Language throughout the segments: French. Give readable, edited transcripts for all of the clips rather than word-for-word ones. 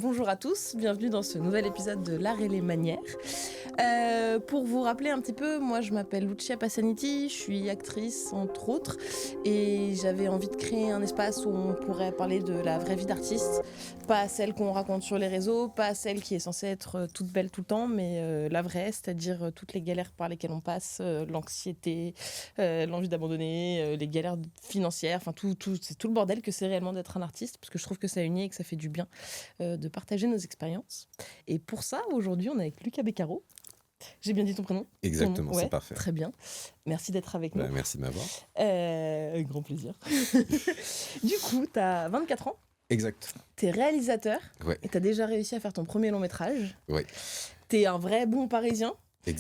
Bonjour à tous, bienvenue dans ce nouvel épisode de L'Art et les Manières. Pour vous rappeler un petit peu, moi je m'appelle Lucia Passaniti, je suis actrice entre autres, et j'avais envie de créer un espace où on pourrait parler de la vraie vie d'artiste, pas celle qu'on raconte sur les réseaux, pas celle qui est censée être toute belle tout le temps, mais la vraie, c'est-à-dire toutes les galères par lesquelles on passe, l'anxiété, l'envie d'abandonner, les galères financières, enfin c'est tout le bordel que c'est réellement d'être un artiste, parce que je trouve que ça unit et que ça fait du bien de partager nos expériences. Et pour ça, aujourd'hui, on est avec Lucas Beccaro. J'ai bien dit ton prénom? Exactement, Ouais, c'est parfait. très bien. Merci d'être avec nous. Merci de m'avoir. Grand plaisir. Du coup, tu as 24 ans. Exact. Tu es réalisateur. Ouais. Et tu as déjà réussi à faire ton premier long métrage. Ouais. Tu es un vrai bon parisien.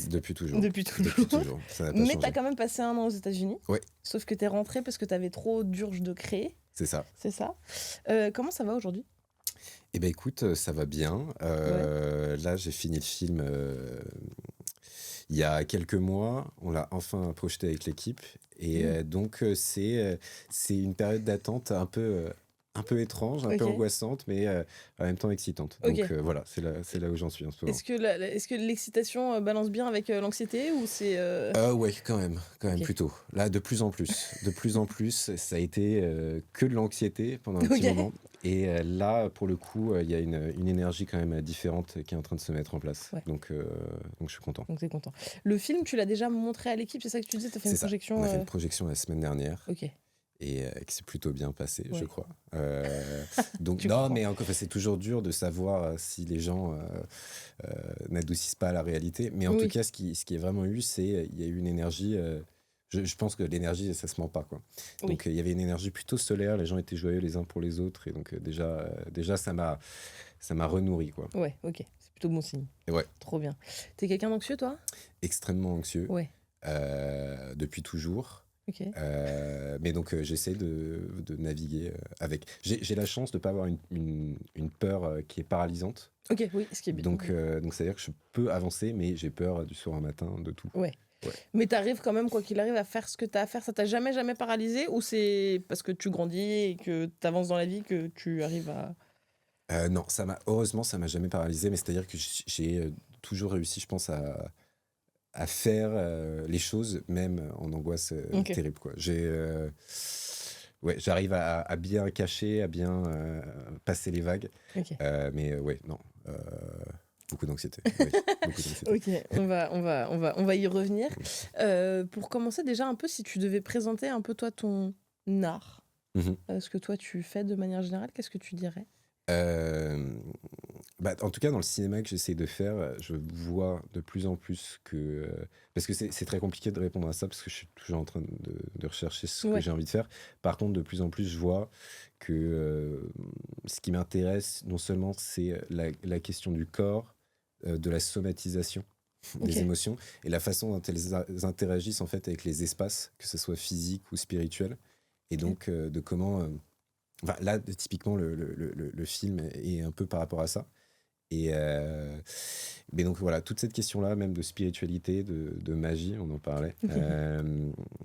Depuis toujours. Depuis toujours. Ça n'a pas Mais changé. tu as quand même passé un an aux États-Unis. Ouais. Sauf que tu es rentré parce que tu avais trop d'urge de créer. C'est ça. C'est ça. Comment ça va aujourd'hui? Eh bien, écoute, ça va bien. Là, j'ai fini le film il y a quelques mois. On l'a enfin projeté avec l'équipe. Et donc, c'est une période d'attente un peu étrange, un peu angoissante, mais en même temps excitante. Donc voilà, c'est là où j'en suis en ce moment. Est-ce que l'excitation balance bien avec l'anxiété ou c'est Ouais, quand même plutôt. Là, de plus en plus, ça a été que de l'anxiété pendant un petit moment. Et là, pour le coup, il y a une énergie quand même différente qui est en train de se mettre en place. Ouais. Donc je suis content. Donc t'es content. Le film, tu l'as déjà montré à l'équipe, c'est ça que tu disais? T'as fait une projection? On a fait une projection la semaine dernière. Ok. Et qui s'est plutôt bien passé, ouais. je crois. Donc non, mais encore, c'est toujours dur de savoir si les gens n'adoucissent pas la réalité. Mais en tout cas, ce qui est vraiment eu, c'est il y a eu une énergie. Je pense que l'énergie, ça se ment pas, quoi. Donc il y avait une énergie plutôt solaire. Les gens étaient joyeux les uns pour les autres, et donc déjà ça m'a renourri, quoi. Ouais, ok, c'est plutôt bon signe. Ouais. Trop bien. T'es quelqu'un d'anxieux, toi? Extrêmement anxieux. Ouais. Depuis toujours. Okay. Mais donc j'essaie de naviguer avec. J'ai la chance de ne pas avoir une peur qui est paralysante. Ok, oui, ce qui est bien. Donc c'est-à-dire que je peux avancer, mais j'ai peur du soir au matin, de tout. Ouais. Mais t'arrives quand même, quoi qu'il arrive, à faire ce que t'as à faire. Ça t'a jamais paralysé, ou c'est parce que tu grandis et que t'avances dans la vie que tu arrives à... Non, heureusement, ça m'a jamais paralysé, mais c'est-à-dire que j'ai toujours réussi, je pense, à faire les choses, même en angoisse terrible, quoi. J'arrive à bien cacher, à bien passer les vagues. Mais non. Beaucoup d'anxiété. Ok, on va y revenir. Pour commencer, déjà un peu, si tu devais présenter un peu toi ton art, ce que toi tu fais de manière générale, qu'est-ce que tu dirais? En tout cas, dans le cinéma que j'essaie de faire, je vois de plus en plus que... parce que c'est très compliqué de répondre à ça, parce que je suis toujours en train de rechercher ce que j'ai envie de faire. Par contre, de plus en plus, je vois que ce qui m'intéresse, non seulement, c'est la question du corps, de la somatisation des émotions, et la façon dont elles interagissent en fait avec les espaces, que ce soit physique ou spirituel. Et donc, de comment... là, typiquement, le film est un peu par rapport à ça. Et mais donc voilà, toute cette question-là, même de spiritualité, de magie, on en parlait,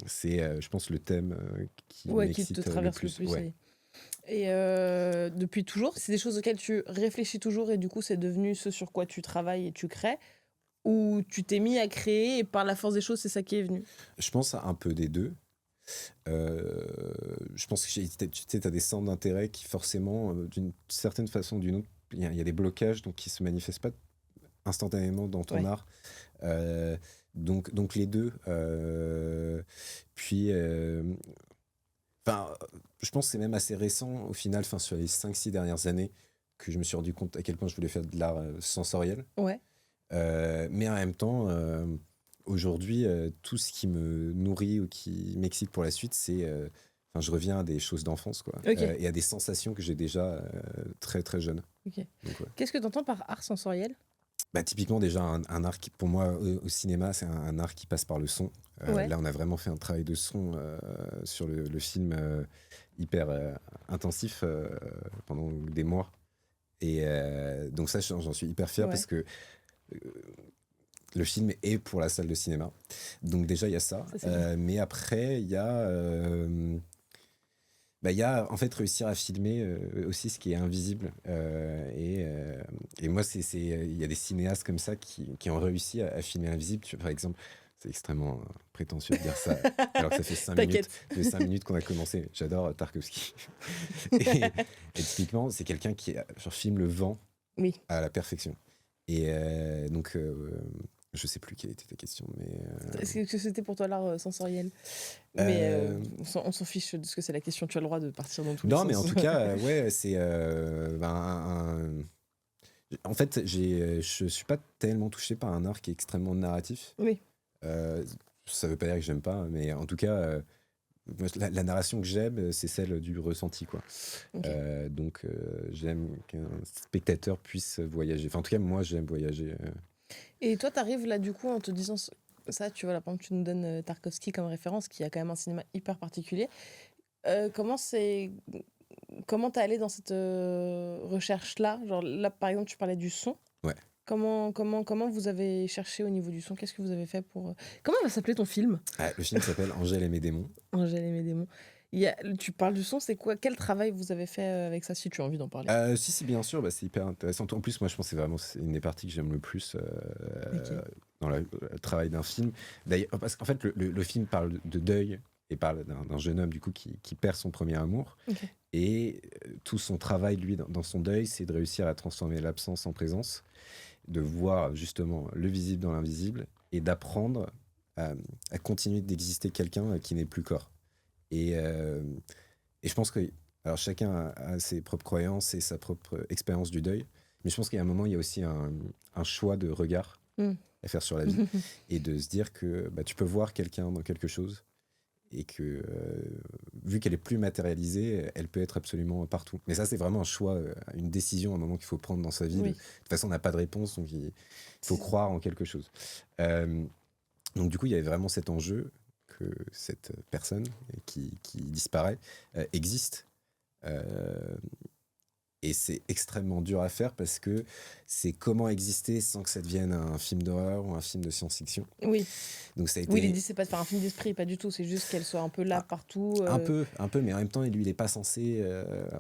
c'est, je pense, le thème qui m'excite qui te traverse le plus. Ouais. Et depuis toujours, c'est des choses auxquelles tu réfléchis toujours et du coup, c'est devenu ce sur quoi tu travailles et tu crées, ou tu t'es mis à créer et par la force des choses, c'est ça qui est venu? Je pense à un peu des deux. Je pense que tu sais, as des centres d'intérêt qui forcément, d'une certaine façon ou d'une autre, il y a des blocages donc qui se manifestent pas instantanément dans ton art. Donc les deux. Puis, je pense que c'est même assez récent au final, sur les 5-6 dernières années, que je me suis rendu compte à quel point je voulais faire de l'art sensoriel. Ouais. Mais en même temps, aujourd'hui, tout ce qui me nourrit ou qui m'excite pour la suite, c'est... je reviens à des choses d'enfance, quoi. Et à des sensations que j'ai déjà très, très jeune. Donc, qu'est-ce que tu entends par art sensoriel? Typiquement, déjà, un art qui, pour moi, au cinéma, c'est un art qui passe par le son. Là, on a vraiment fait un travail de son sur le film hyper intensif pendant des mois. Et donc ça, j'en suis hyper fier parce que le film est pour la salle de cinéma. Donc déjà, il y a ça. Mais après, il y a en fait réussir à filmer aussi ce qui est invisible et Et moi, il y a des cinéastes comme ça qui ont réussi à filmer l'invisible. Par exemple, c'est extrêmement prétentieux de dire ça, alors que ça fait 5 minutes, T'inquiète. ça fait 5 minutes qu'on a commencé. J'adore Tarkovsky. Et, et typiquement, c'est quelqu'un qui genre, filme le vent Oui. à la perfection. Et donc, je sais plus quelle était ta question, mais... Est-ce que c'était pour toi l'art sensoriel? Mais on s'en fiche de ce que c'est la question, tu as le droit de partir dans tous les sens. Non, mais en tout cas, ouais, c'est... En fait, je suis pas tellement touché par un art qui est extrêmement narratif. Oui. Ça veut pas dire que j'aime pas, mais en tout cas, la narration que j'aime, c'est celle du ressenti, quoi. Okay. Donc, j'aime qu'un spectateur puisse voyager. Enfin, en tout cas, moi, j'aime voyager. Et toi, t'arrives là, du coup, en te disant ça, tu vois, là, par exemple, tu nous donnes Tarkovsky comme référence, qui a quand même un cinéma hyper particulier. Comment t'es allé dans cette recherche-là? Genre là, par exemple, tu parlais du son. Ouais. Comment vous avez cherché au niveau du son? Qu'est-ce que vous avez fait pour... Comment va s'appeler ton film? Le film s'appelle Angèle et mes démons. Angèle et mes démons. Tu parles du son, c'est quoi? Quel travail vous avez fait avec ça, si tu as envie d'en parler? Si, bien sûr, c'est hyper intéressant. En plus, moi, je pense que c'est une des parties que j'aime le plus Ok. dans le travail d'un film. D'ailleurs, parce qu'en fait, le film parle de deuil et parle d'un jeune homme, du coup, qui perd son premier amour. Ok. Et tout son travail, lui, dans son deuil, c'est de réussir à transformer l'absence en présence, de voir justement le visible dans l'invisible et d'apprendre à continuer d'exister quelqu'un qui n'est plus corps. Et je pense que alors chacun a ses propres croyances et sa propre expérience du deuil, mais je pense qu'il y a un moment, il y a aussi un choix de regard à faire sur la vie et de se dire que tu peux voir quelqu'un dans quelque chose et que vu qu'elle est plus matérialisée, elle peut être absolument partout. Mais ça, c'est vraiment un choix, une décision, un moment qu'il faut prendre dans sa vie. Oui. De toute façon, on n'a pas de réponse, donc il faut croire en quelque chose. Donc du coup, il y avait vraiment cet enjeu que cette personne qui disparaît existe. Et c'est extrêmement dur à faire parce que c'est comment exister sans que ça devienne un film d'horreur ou un film de science-fiction. Oui. Donc ça a été... Oui, l'idée, c'est pas de faire un film d'esprit, pas du tout. C'est juste qu'elle soit un peu là partout. Un peu, mais en même temps, lui, il n'est pas censé...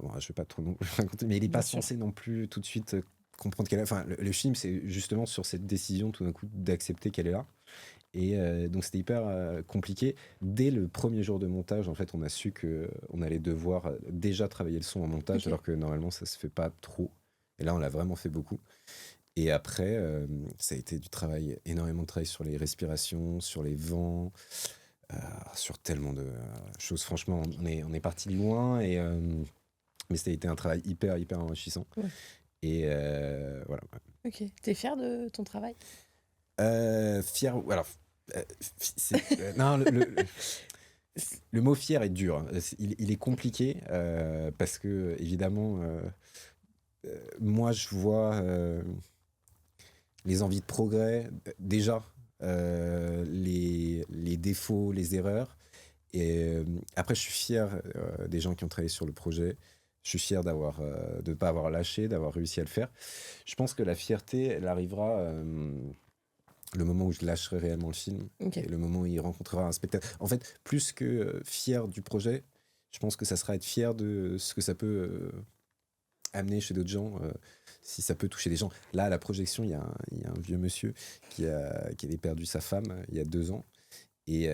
bon, je vais pas trop non plus raconter, mais il n'est pas censé non plus tout de suite comprendre qu'elle est... Enfin, le film, c'est justement sur cette décision tout d'un coup d'accepter qu'elle est là. Et donc c'était hyper compliqué. Dès le premier jour de montage, en fait, on a su qu'on allait devoir déjà travailler le son en montage, okay. Alors que normalement, ça se fait pas trop. Et là, on l'a vraiment fait beaucoup. Et après, ça a été du travail, énormément de travail sur les respirations, sur les vents, sur tellement de choses. Franchement, on est parti loin, mais ça a été un travail hyper enrichissant. Ouais. Et voilà. Ok. T'es fier de ton travail? Fier. Alors. Non, le mot fier est dur. Il est compliqué parce que, évidemment, moi, je vois les envies de progrès, déjà, les défauts, les erreurs. Et après, je suis fier des gens qui ont travaillé sur le projet. Je suis fier de ne pas avoir lâché, d'avoir réussi à le faire. Je pense que la fierté, elle arrivera... le moment où je lâcherai réellement le film, okay. Et le moment où il rencontrera un spectateur. En fait, plus que fier du projet, je pense que ça sera être fier de ce que ça peut amener chez d'autres gens, si ça peut toucher des gens. Là, à la projection, il y a un vieux monsieur qui avait perdu sa femme il y a 2 ans et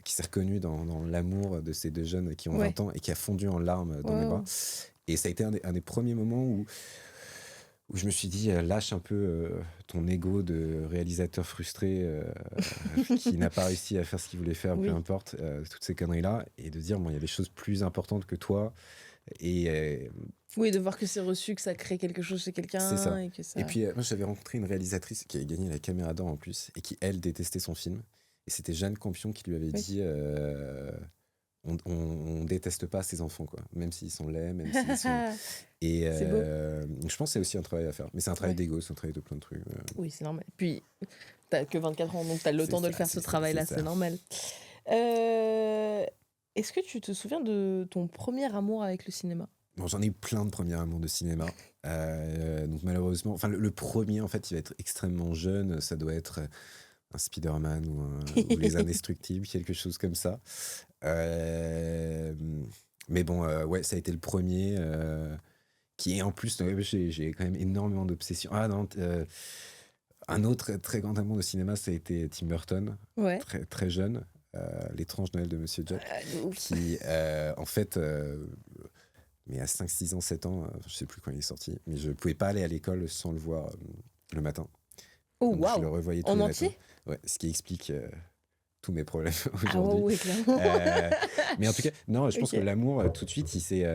qui s'est reconnu dans l'amour de ces 2 jeunes qui ont 20 ans et qui a fondu en larmes dans mes bras. Et ça a été un des premiers moments où je me suis dit, lâche un peu ton ego de réalisateur frustré qui n'a pas réussi à faire ce qu'il voulait faire, peu importe, toutes ces conneries-là, et de dire, bon, il y a des choses plus importantes que toi. Et oui, de voir que c'est reçu, que ça crée quelque chose chez quelqu'un. C'est ça. Et puis, moi, j'avais rencontré une réalisatrice qui avait gagné la Caméra d'Or en plus, et qui, elle, détestait son film. Et c'était Jeanne Campion qui lui avait dit... On déteste pas ses enfants, quoi. Même s'ils sont laids, même s'ils sont... Et je pense que c'est aussi un travail à faire. Mais c'est un travail d'ego, c'est un travail de plein de trucs. Oui, c'est normal. Puis, t'as que 24 ans, donc t'as le temps de le faire, ce travail-là, c'est normal. Est-ce que tu te souviens de ton premier amour avec le cinéma? Bon, j'en ai eu plein de premiers amours de cinéma. Donc malheureusement... Enfin, le premier, en fait, il va être extrêmement jeune. Ça doit être... un Spider-Man ou Les Indestructibles, quelque chose comme ça. Mais bon, ouais, ça a été le premier. qui est en plus, j'ai quand même énormément d'obsessions. Ah non, un autre très grand amour de cinéma, ça a été Tim Burton, Ouais. très, très jeune. L'étrange Noël de Monsieur Jack, qui en fait, mais à 5, 6 ans, 7 ans, je sais plus quand il est sorti, mais je pouvais pas aller à l'école sans le voir le matin. Oh, Donc je le waouh! revoyais tous En les entier? matins. Ouais, ce qui explique tous mes problèmes Ah ouais, aujourd'hui. ouais, clairement. Mais en tout cas, non, je pense Ok. que l'amour, tout de suite, il s'est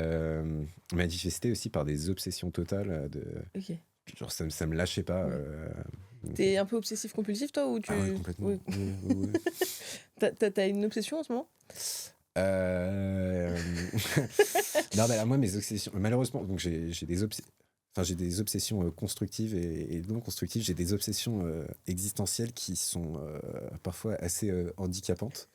manifesté aussi par des obsessions totales. Ok. Genre, ça me lâchait pas. Ouais. Donc, T'es un peu obsessif-compulsif, toi, ou tu... ah ouais, complètement. Oui. Oui, oui, oui. T'as une obsession en ce moment? Euh, non, bah, moi, mes obsessions, malheureusement, donc j'ai des obsessions constructives et non constructives. J'ai des obsessions existentielles qui sont parfois assez handicapantes,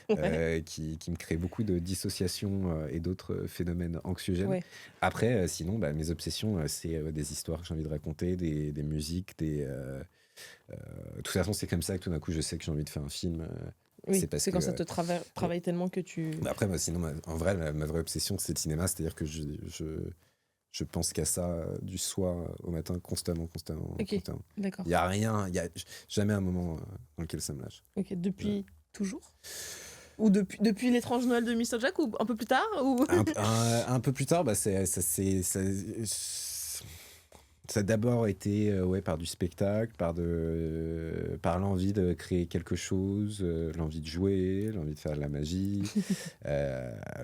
Ouais. qui me créent beaucoup de dissociation et d'autres phénomènes anxiogènes. Ouais. Après, sinon, bah, mes obsessions, c'est des histoires que j'ai envie de raconter, des musiques, de toute façon, c'est comme ça que tout d'un coup, je sais que j'ai envie de faire un film. Oui, Parce c'est que quand ça te travaille tellement que tu... bah après, sinon, en vrai, ma vraie obsession, c'est le cinéma. C'est-à-dire que je pense qu'à ça du soir au matin, constamment. Ok, constamment. d'accord. Il n'y a rien, il n'y a jamais un moment dans lequel ça me lâche. Ok, depuis toujours? Ou depuis l'étrange Noël de Mr. Jack, ou un peu plus tard, ou... Un peu plus tard, bah, ça a d'abord été ouais, par du spectacle, par l'envie de créer quelque chose, l'envie de jouer, l'envie de faire de la magie,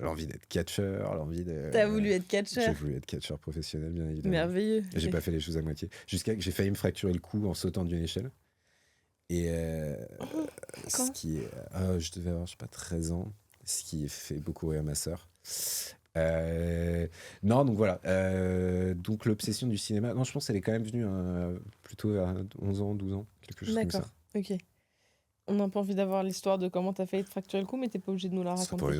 l'envie d'être catcheur, T'as voulu être J'ai catcheur? voulu être catcheur professionnel, bien évidemment. Merveilleux. Et j'ai pas fait les choses à moitié. Jusqu'à que j'ai failli me fracturer le cou en sautant d'une échelle. Et Quand? je devais avoir, je sais pas, 13 ans, ce qui fait beaucoup rire ma sœur. Non, donc voilà. Donc l'obsession du cinéma, non, je pense qu'elle est quand même venue plutôt vers 11 ans, 12 ans, quelque chose comme ça. D'accord, ok. On n'a pas envie d'avoir l'histoire de comment t'as failli te fracturer le cou, mais t'es pas obligé de nous la Ça raconter.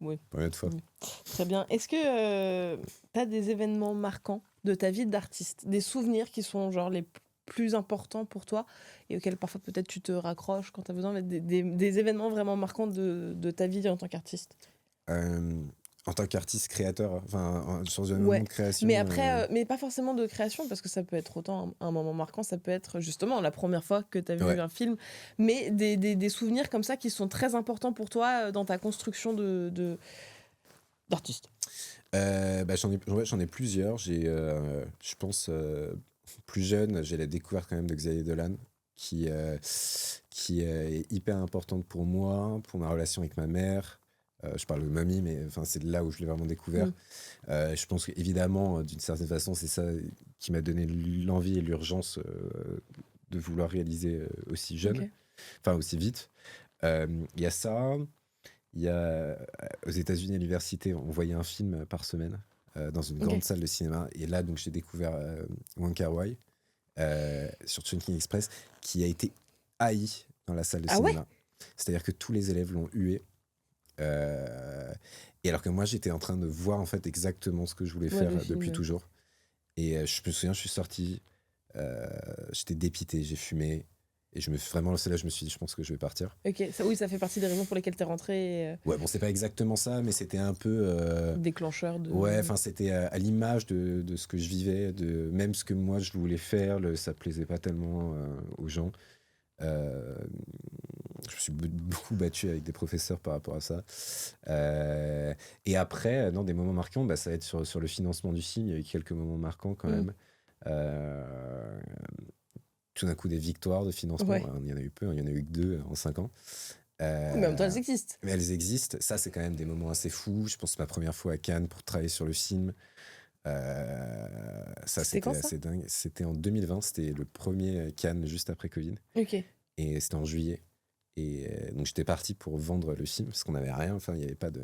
Oui. pour une autre fois. Oui. Très bien. Est-ce que t'as des événements marquants de ta vie d'artiste, des souvenirs qui sont genre les plus importants pour toi et auxquels parfois peut-être tu te raccroches quand t'as besoin, mais des événements vraiment marquants de ta vie en tant qu'artiste? En tant qu'artiste créateur, enfin, sur un Ouais. moment de création. Mais après, mais pas forcément de création, parce que ça peut être autant un moment marquant, ça peut être justement la première fois que tu as vu Ouais. un film, mais des souvenirs comme ça qui sont très importants pour toi dans ta construction d'artiste. Bah, j'en ai plusieurs. Je pense, plus jeune, j'ai la découverte quand même de Xavier Dolan, qui est hyper importante pour moi, pour ma relation avec ma mère. Je parle de mamie, mais c'est de là où je l'ai vraiment découvert. Je pense qu'évidemment, d'une certaine façon, c'est ça qui m'a donné l'envie et l'urgence de vouloir réaliser aussi jeune, Ok. enfin aussi vite. Il y a ça. Il y a aux États-Unis à l'université, on voyait un film par semaine dans une grande salle de cinéma. Et là, donc, j'ai découvert Wong Kar-wai sur Chungking Express, qui a été haï dans la salle de cinéma. C'est-à-dire que tous les élèves l'ont hué. Et alors que moi, j'étais en train de voir en fait exactement ce que je voulais faire depuis toujours. Et je me souviens, je suis sorti, j'étais dépité, j'ai fumé. Et vraiment, c'est là je me suis dit, je pense que je vais partir. Ok, oui, ça fait partie des raisons pour lesquelles t'es rentré. Ouais, bon, c'est pas exactement ça, mais c'était un peu... déclencheur de... Ouais, c'était à l'image de ce que je vivais, de même ce que moi je voulais faire, ça plaisait pas tellement aux gens. Je me suis beaucoup battu avec des professeurs par rapport à ça. Et après, dans des moments marquants, ça va être sur le financement du film. Il y a eu quelques moments marquants quand même. Tout d'un coup, des victoires de financement. Ouais. Il y en a eu peu, il y en a eu que 2 en 5 ans. Mais en même temps, elles existent. Mais elles existent. Ça, c'est quand même des moments assez fous. Je pense que ma première fois à Cannes pour travailler sur le film. Ça, c'était assez dingue. C'était en 2020. C'était le premier Cannes juste après Covid. Ok. Et c'était en juillet. Et donc, j'étais parti pour vendre le film parce qu'on n'avait rien. Enfin, il n'y avait pas de.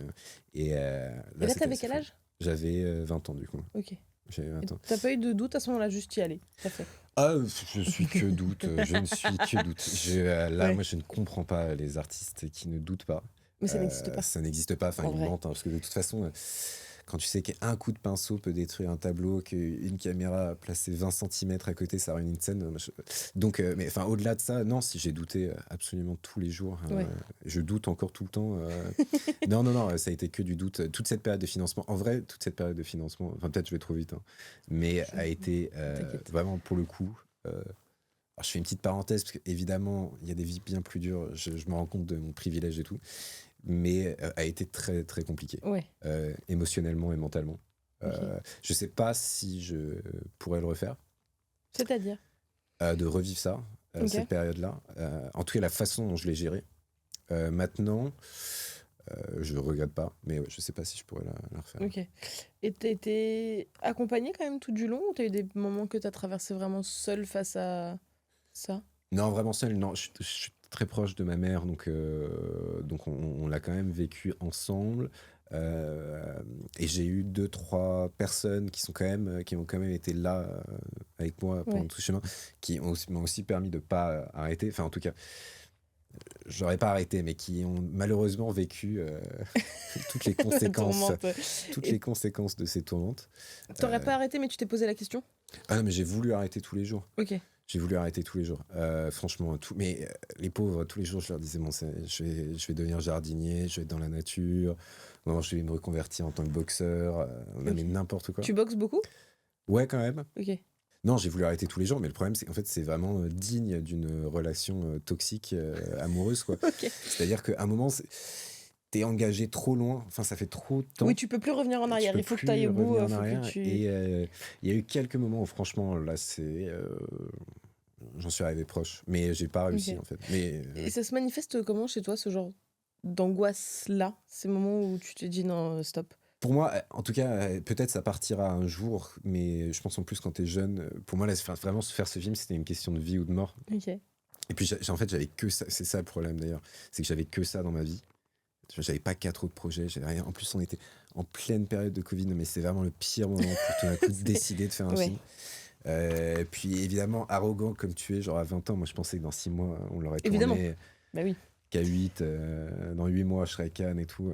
Et là t'avais quel âge? J'avais 20 ans, du coup. Ok. J'avais 20 ans. T'as pas eu de doute à ce moment-là, juste y aller? T'as fait. Ah, je suis que doute. Je ne suis que doute. Moi, je ne comprends pas les artistes qui ne doutent pas. Mais ça n'existe pas. Ça n'existe pas. Enfin, ils mentent. Parce que de toute façon, quand tu sais qu'un coup de pinceau peut détruire un tableau, qu'une caméra placée 20 centimètres à côté, ça ruine une scène. Donc, mais enfin, au-delà de ça, non, si j'ai douté absolument tous les jours, je doute encore tout le temps. Non, ça a été que du doute. Toute cette période de financement, en vrai, toute cette période de financement, enfin, peut-être je vais trop vite, hein, mais a été vraiment pour le coup. Alors je fais une petite parenthèse, parce qu'évidemment, il y a des vies bien plus dures, je me rends compte de mon privilège et tout, mais a été très, très compliqué, émotionnellement et mentalement. Je sais pas si je pourrais le refaire. C'est-à-dire de revivre ça, cette période-là. En tout cas, la façon dont je l'ai gérée. Maintenant, je regrette pas, mais je sais pas si je pourrais la refaire. Ok. Et t'as été accompagné quand même tout du long, ou t'as eu des moments que t'as traversé vraiment seul face à ça? Non, vraiment seul, non. Je suis très proche de ma mère, donc on l'a quand même vécu ensemble. Et j'ai eu 2-3 personnes qui ont quand même été là avec moi pendant tout ce chemin, qui m'ont aussi permis de pas arrêter. Enfin, en tout cas, j'aurais pas arrêté, mais qui ont malheureusement vécu toutes les conséquences, les conséquences de ces tourmentes. T'aurais pas arrêté, mais tu t'es posé la question? Ah non, mais j'ai voulu arrêter tous les jours. Ok. J'ai voulu arrêter tous les jours. Franchement, mais les pauvres, tous les jours, je leur disais, bon, je vais devenir jardinier, je vais être dans la nature. Non, je vais me reconvertir en tant que boxeur. Mais n'importe quoi. Tu boxes beaucoup? Ouais, quand même. Ok. Non, j'ai voulu arrêter tous les jours, mais le problème, c'est qu'en fait, c'est vraiment digne d'une relation toxique, amoureuse, quoi. Okay. C'est-à-dire qu'à un moment, t'es engagé trop loin, enfin, ça fait trop de temps. Oui, tu peux plus revenir en arrière, il faut que tu ailles au bout. Et il y a eu quelques moments où, franchement, là, j'en suis arrivé proche, mais j'ai pas réussi, en fait. Et ça se manifeste comment chez toi, ce genre d'angoisse-là, ces moments où tu te dis non, stop? Pour moi, en tout cas, peut-être ça partira un jour, mais je pense en plus quand t'es jeune, pour moi, là, vraiment faire ce film, c'était une question de vie ou de mort. Ok. Et puis, en fait, j'avais que ça, c'est ça le problème d'ailleurs, c'est que j'avais que ça dans ma vie. J'avais pas 4 autres projets, j'avais rien. En plus, on était en pleine période de Covid, mais c'est vraiment le pire moment pour tout d'un coup décider de faire un film. Puis évidemment, arrogant comme tu es, genre à 20 ans, moi je pensais que dans 6 mois, on l'aurait tourné. Évidemment. Bah oui. K8, dans 8 mois, je serai Cannes et tout.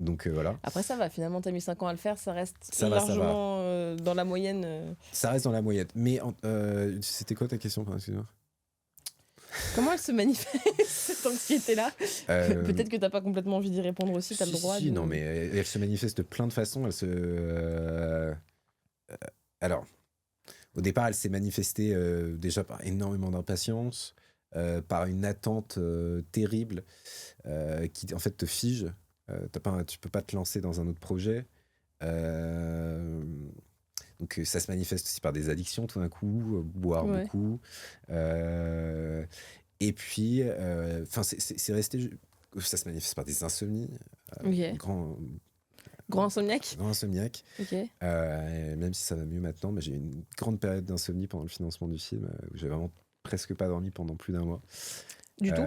Donc voilà. Après, ça va, finalement, t'as mis 5 ans à le faire, ça reste largement dans la moyenne. Ça reste dans la moyenne. Mais c'était quoi ta question, excuse-moi? Comment elle se manifeste, cette anxiété-là? Peut-être que t'as pas complètement envie d'y répondre aussi, t'as le droit. Non, mais elle se manifeste de plein de façons. Alors, au départ, elle s'est manifestée déjà par énormément d'impatience, par une attente terrible qui, en fait, te fige. Tu peux pas te lancer dans un autre projet. Donc ça se manifeste aussi par des addictions tout d'un coup, boire beaucoup. Et puis, c'est resté... Ça se manifeste par des insomnies. Grand insomniaque. Grand insomniaque. Okay. Même si ça va mieux maintenant, mais j'ai eu une grande période d'insomnie pendant le financement du film, où j'ai vraiment presque pas dormi pendant plus d'un mois. Du tout?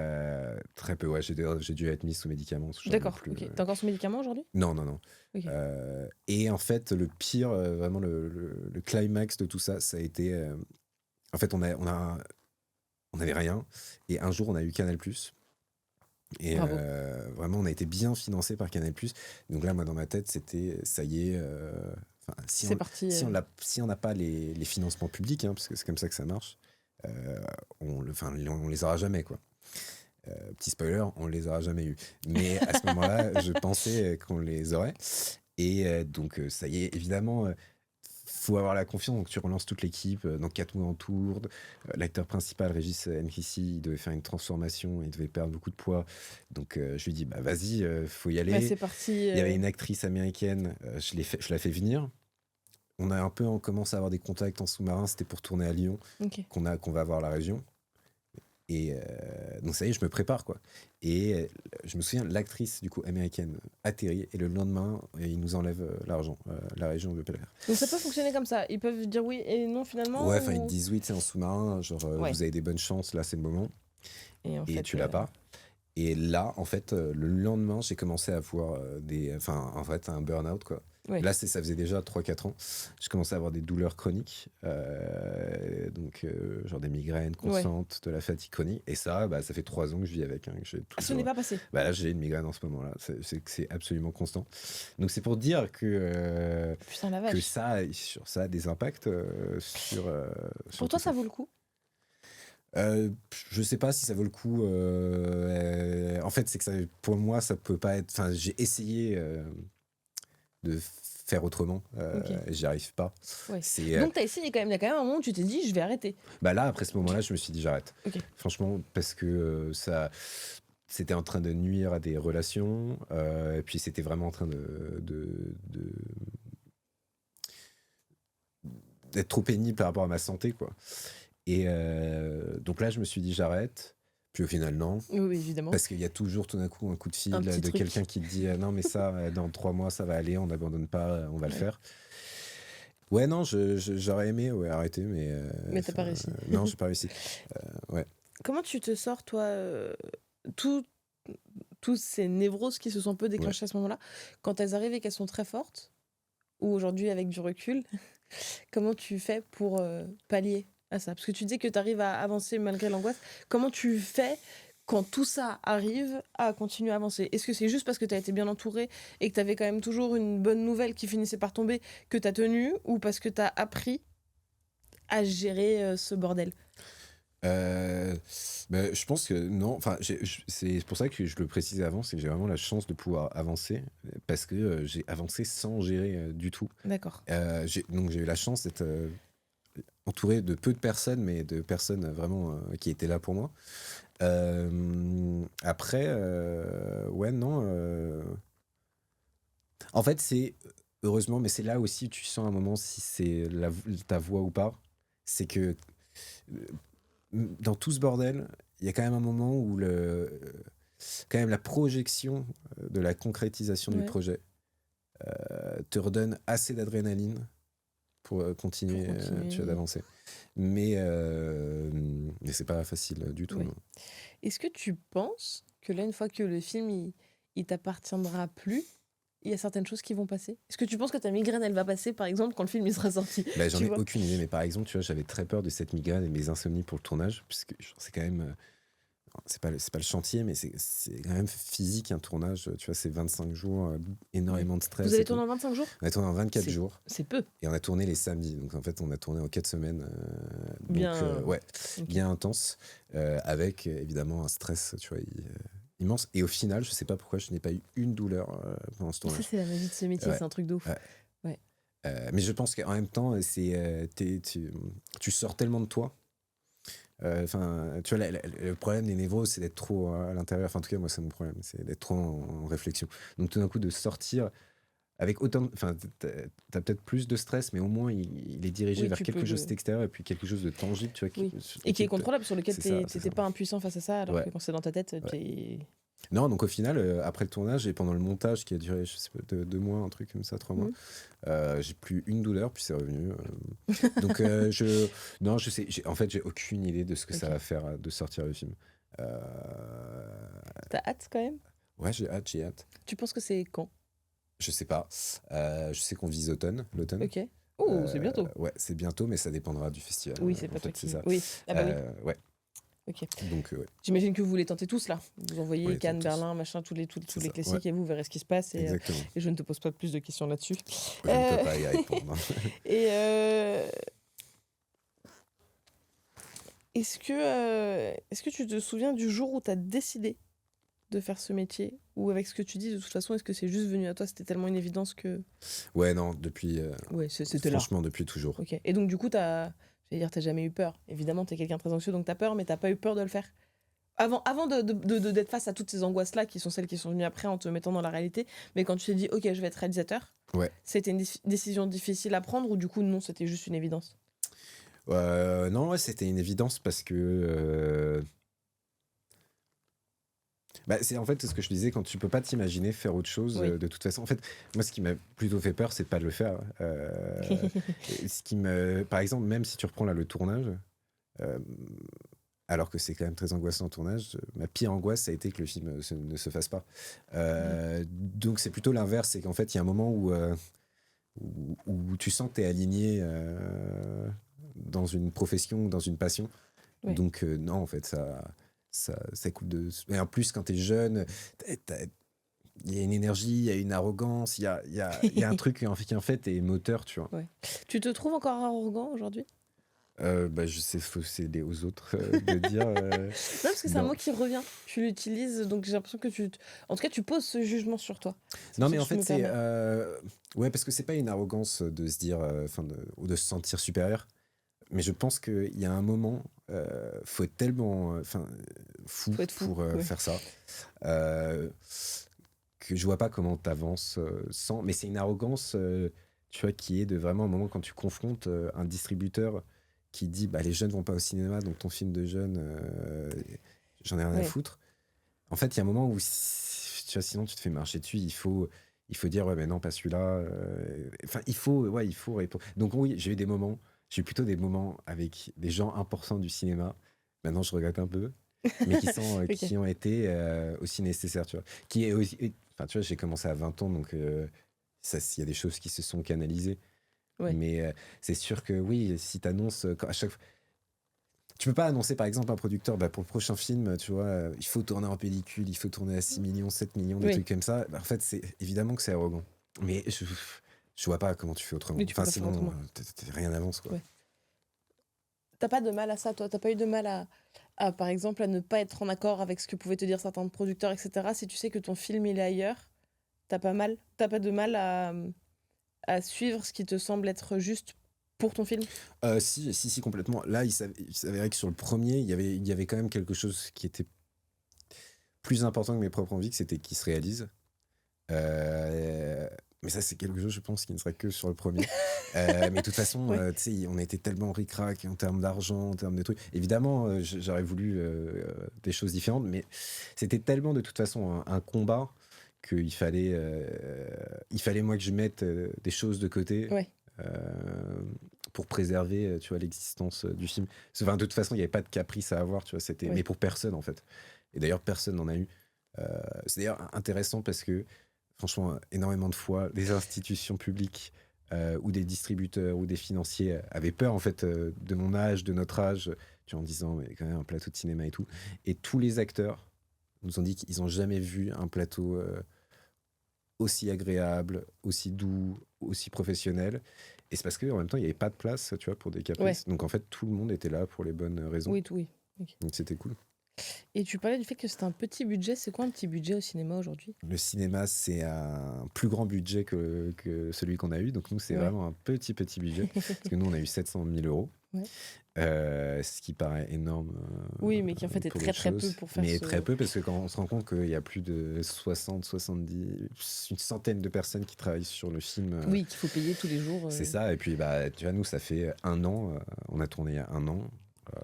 Très peu, ouais. J'ai dû être mis sous médicaments. D'accord, ok. T'es encore sous médicaments aujourd'hui? Non. Okay. Et en fait, le pire, vraiment le climax de tout ça, ça a été... en fait, on n'avait rien. Et un jour, on a eu Canal+. Et vraiment, on a été bien financé par Canal+. Donc là, moi, dans ma tête, c'était, ça y est... si on n'a pas les financements publics, hein, parce que c'est comme ça que ça marche, on les aura jamais, quoi. Petit spoiler, on les aura jamais eu. Mais à ce moment-là, je pensais qu'on les aurait. Et donc, ça y est, évidemment, faut avoir la confiance. Donc, tu relances toute l'équipe. Dans 4 mois en tour. L'acteur principal, Régis Mkhissi, il devait faire une transformation. Il devait perdre beaucoup de poids. Donc, je lui dis, bah, vas-y, faut y aller. C'est parti. Il y avait une actrice américaine. Je la fais venir. On commence à avoir des contacts en sous-marin. C'était pour tourner à Lyon, qu'on va voir la région. Et donc ça y est, je me prépare, quoi. Et je me souviens, l'actrice du coup américaine atterrit et le lendemain, ils nous enlèvent l'argent, la région veut pas le faire. Donc ça peut fonctionner comme ça. Ils peuvent dire oui et non finalement. Ouais, enfin ils disent oui, c'est en sous-marin, genre vous avez des bonnes chances, là c'est le moment. Et tu l'as pas. Et là, en fait, le lendemain, j'ai commencé à avoir un burn-out, quoi. Ouais. Là, ça faisait déjà 3-4 ans. Je commençais à avoir des douleurs chroniques, genre des migraines constantes, de la fatigue chronique. Et ça, ça fait 3 ans que je vis avec. J'ai toujours... Ce n'est pas passé. Là, j'ai une migraine en ce moment-là. C'est absolument constant. Donc, c'est pour dire que, Putain, la vache. que ça a des impacts sur... Pour toi, ça vaut le coup? Je sais pas si ça vaut le coup. En fait, c'est que pour moi, ça peut pas être. Enfin, j'ai essayé de faire autrement. J'y arrive pas. Ouais. Donc, t'as essayé quand même. Il y a quand même un moment où tu t'es dit, je vais arrêter. Là, après ce moment-là, je me suis dit, j'arrête. Franchement, parce que c'était en train de nuire à des relations. Et puis, c'était vraiment en train d'être trop pénible par rapport à ma santé, quoi. Et donc là, je me suis dit, j'arrête. Puis au final, non. Oui, évidemment. Parce qu'il y a toujours tout d'un coup un coup de fil de quelqu'un qui te dit non, mais ça, dans 3 mois, ça va aller, on n'abandonne pas, on va le faire. Ouais, non, j'aurais aimé arrêter, mais. Mais t'as pas réussi. Non, j'ai pas réussi. Ouais. Comment tu te sors, toi, tous ces névroses qui se sont un peu déclenchées à ce moment-là, quand elles arrivent et qu'elles sont très fortes, ou aujourd'hui avec du recul, comment tu fais pour pallier à ça? Parce que tu dis que tu arrives à avancer malgré l'angoisse. Comment tu fais quand tout ça arrive à continuer à avancer? Est-ce que c'est juste parce que tu as été bien entouré et que tu avais quand même toujours une bonne nouvelle qui finissait par tomber que tu as tenu, ou parce que tu as appris à gérer ce bordel? Je pense que non. Enfin, c'est pour ça que je le précisais avant, c'est que j'ai vraiment la chance de pouvoir avancer parce que j'ai avancé sans gérer du tout. D'accord. Donc j'ai eu la chance d'être entouré de peu de personnes, mais de personnes vraiment qui étaient là pour moi. Après, ouais, non. En fait, c'est heureusement, mais c'est là aussi où tu sens un moment si c'est ta voix ou pas. C'est que dans tout ce bordel, il y a quand même un moment où quand même la projection de la concrétisation du projet te redonne assez d'adrénaline pour continuer, tu vois, d'avancer. Mais c'est pas facile du tout. Ouais. Est-ce que tu penses que là, une fois que le film il t'appartiendra plus, il y a certaines choses qui vont passer? Est-ce que tu penses que ta migraine, elle va passer, par exemple, quand le film il sera sorti? J'en ai aucune idée, mais par exemple, tu vois, j'avais très peur de cette migraine et mes insomnies pour le tournage, puisque c'est quand même... c'est pas le chantier, mais c'est quand même physique, un tournage. Tu vois, c'est 25 jours, énormément de stress. Vous avez tourné en 25 jours? On a tourné en 24 jours. C'est peu. Et on a tourné les samedis. Donc en fait, on a tourné en 4 semaines. Bien. Ouais, bien intense. Avec évidemment un stress, tu vois, immense. Et au final, je sais pas pourquoi je n'ai pas eu une douleur pendant ce tournage. Ça, c'est la magie de ce métier, c'est un truc de ouf. Ouais. Mais je pense qu'en même temps, tu sors tellement de toi. Tu vois, le problème des névroses, c'est d'être trop à l'intérieur. Enfin, en tout cas, moi, c'est mon problème, c'est d'être trop en réflexion. Donc, tout d'un coup, de sortir avec autant. Enfin, t'as peut-être plus de stress, mais au moins, il est dirigé vers quelque chose d'extérieur et puis quelque chose de tangible, tu vois. Et qui est contrôlable, sur lequel t'étais pas impuissant face à ça, alors que quand c'est dans ta tête, t'es. Non, donc au final, après le tournage et pendant le montage qui a duré, je sais pas, 2 mois, un truc comme ça, 3 mois, j'ai plus une douleur, puis c'est revenu. Donc je sais, en fait, j'ai aucune idée de ce que ça va faire de sortir le film. T'as hâte quand même? Ouais, j'ai hâte. Tu penses que c'est quand? Je sais pas. Je sais qu'on vise l'automne. Ok. Oh, c'est bientôt. Ouais, c'est bientôt, mais ça dépendra du festival. Oui, c'est pas toi qui... ça. Oui, ah bah oui. Ouais. Ok. Donc, ouais. J'imagine que vous les tentez tous là. Vous envoyez Cannes, Berlin, machin, tous les classiques, et vous verrez ce qui se passe. Et je ne te pose pas plus de questions là-dessus. Je ne peux pas y répondre. Et est-ce que tu te souviens du jour où tu as décidé de faire ce métier? Ou avec ce que tu dis, de toute façon, est-ce que c'est juste venu à toi? C'était tellement une évidence que... Ouais, non, depuis... ouais, c'était là. Franchement, depuis toujours. Ok. Et donc, du coup, t'as jamais eu peur. Évidemment, t'es quelqu'un de très anxieux, donc t'as peur, mais t'as pas eu peur de le faire. Avant d'être face à toutes ces angoisses-là, qui sont celles qui sont venues après en te mettant dans la réalité, mais quand tu t'es dit, ok, je vais être réalisateur, c'était une décision difficile à prendre, ou du coup, non, c'était juste une évidence? Non, ouais, c'était une évidence parce que... c'est en fait ce que je disais, quand tu peux pas t'imaginer faire autre chose de toute façon. En fait, moi, ce qui m'a plutôt fait peur, c'est de pas le faire. Par exemple, même si tu reprends là le tournage, alors que c'est quand même très angoissant le tournage, ma pire angoisse, ça a été que le film ne se fasse pas. Donc c'est plutôt l'inverse, c'est qu'en fait, il y a un moment où où tu sens que tu es aligné dans une profession, dans une passion. Ouais. Donc, non, en fait, ça coûte de. Et en plus, quand tu es jeune, il y a une énergie, il y a une arrogance, il y a un truc qui, en fait, est moteur, tu vois. Ouais. Tu te trouves encore arrogant aujourd'hui? Je sais, faut céder aux autres de dire. Non, parce que c'est un non. mot qui revient. Tu l'utilises, donc j'ai l'impression que en tout cas, tu poses ce jugement sur toi. Non, mais en fait, c'est. Ouais, parce que c'est pas une arrogance de se dire. Ou de se sentir supérieur. Mais je pense qu'il y a un moment, faut être tellement fou, Faut être fou, pour ouais. faire ça. Que je vois pas comment t'avances sans. Mais c'est une arrogance, tu vois, qui est de vraiment un moment quand tu confrontes un distributeur qui dit bah, les jeunes vont pas au cinéma, donc ton film de jeunes, j'en ai rien à Ouais. foutre. En fait, il y a un moment où, tu vois, sinon tu te fais marcher dessus, il faut dire ouais, mais non, pas celui-là. Enfin, il faut répondre. Donc, oui, j'ai eu plutôt des moments avec des gens importants du cinéma. Maintenant, je regrette un peu, mais qui sont, Ok. qui ont été aussi nécessaires, tu vois. Qui est aussi, enfin, tu vois, j'ai commencé à 20 ans, donc il y a des choses qui se sont canalisées. Ouais. Mais c'est sûr que oui, si tu annonces à chaque fois. Tu peux pas annoncer par exemple un producteur bah, pour le prochain film, tu vois, il faut tourner en pellicule, il faut tourner à 6 millions, 7 millions, des Oui. trucs comme ça. Bah, en fait, c'est évidemment que c'est arrogant. Mais je vois pas comment tu fais autrement. Oui, tu peux Enfin, pas faire sinon, autrement. rien n'avance, quoi. Ouais. T'as pas de mal à ça, toi? T'as pas eu de mal par exemple, à ne pas être en accord avec ce que pouvaient te dire certains producteurs, etc. Si tu sais que ton film, il est ailleurs, t'as pas de mal à suivre ce qui te semble être juste pour ton film? Si, complètement. Là, il s'avérait que sur le premier, il y avait quand même quelque chose qui était plus important que mes propres envies, que c'était qu'il se réalise. Mais ça, c'est quelque chose, je pense, qui ne serait que sur le premier. Mais de toute façon, Ouais. tu sais, on a été tellement ric-rac en termes d'argent, en termes de trucs. Évidemment, j'aurais voulu des choses différentes, mais c'était tellement de toute façon un combat qu'il fallait moi que je mette des choses de côté. Ouais. Pour préserver, tu vois, l'existence du film. Enfin, de toute façon, il n'y avait pas de caprice à avoir, tu vois, c'était. Ouais. Mais pour personne, en fait. Et d'ailleurs, personne n'en a eu. C'est d'ailleurs intéressant parce que, franchement, énormément de fois, les institutions publiques ou des distributeurs ou des financiers avaient peur, en fait, de mon âge, de notre âge, tu vois, en disant, mais quand même, un plateau de cinéma et tout. Et tous les acteurs nous ont dit qu'ils n'ont jamais vu un plateau aussi agréable, aussi doux, aussi professionnel. Et c'est parce qu'en même temps, il n'y avait pas de place, tu vois, pour des caprices. Donc en fait, tout le monde était là pour les bonnes raisons. Oui, oui. Okay. Donc c'était cool. Et tu parlais du fait que c'était un petit budget. C'est quoi un petit budget au cinéma aujourd'hui? Le cinéma, c'est un plus grand budget que celui qu'on a eu. Donc nous, c'est vraiment un petit budget. Parce que nous, on a eu 700 000 euros. Ouais. Ce qui paraît énorme. Oui, mais qui en fait est très très peu pour faire mais très peu, parce que quand on se rend compte qu'il y a plus de 60, 70, une centaine de personnes qui travaillent sur le film. Oui, qu'il faut payer tous les jours. C'est ça, et puis bah, tu vois, nous, ça fait 1 an, on a tourné il y a 1 an,